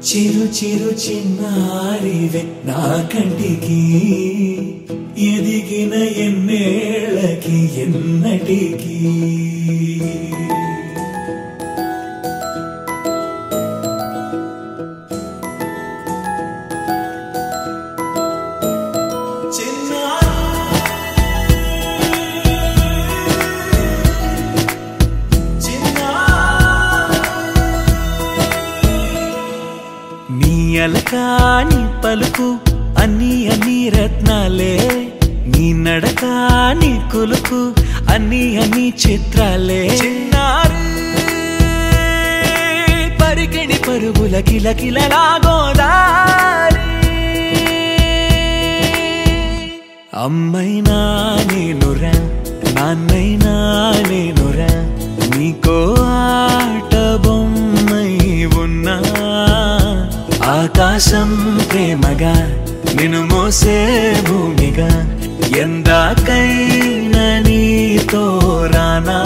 చిరు చిరు చిన్నారివే నా కంటికి ఎదిగిన ఎన్నేళ్ళకి ఎన్నటికి అలకాని పలుకు అన్ని అన్ని రత్నాలే నీ నడకాని కులుకు అన్ని అన్ని చిత్రాలే చిన్నారు పరికిణి పరుగుల కిలకిలలాగోదారి అమ్మైనా నేనురా నాన్నైనా నేనురా నీకో ఆట బొమ్మై ఉన్నా ఆకాశం ప్రేమగా నిన్ను మోసే భూమిగా ఎందాకైనా నీతో రానా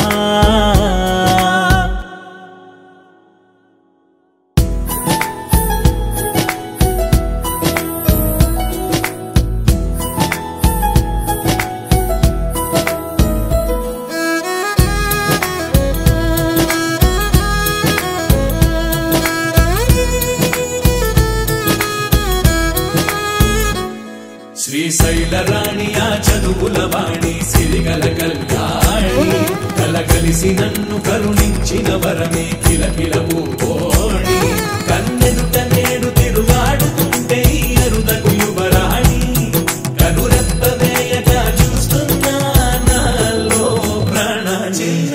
శ్రీశైల రాణి ఆ చదువుల వాణి సిరిగల కల్యాణి కలగలిసి నన్ను కరుణించిన వరమే కిలకిల పూకోణి కన్నెదుట నేడు తిరుగాడుతుంటే అరుదకు యువరాణి కనురెప్ప వేయగా చూస్తున్నా నాలో ప్రాణ చిన్న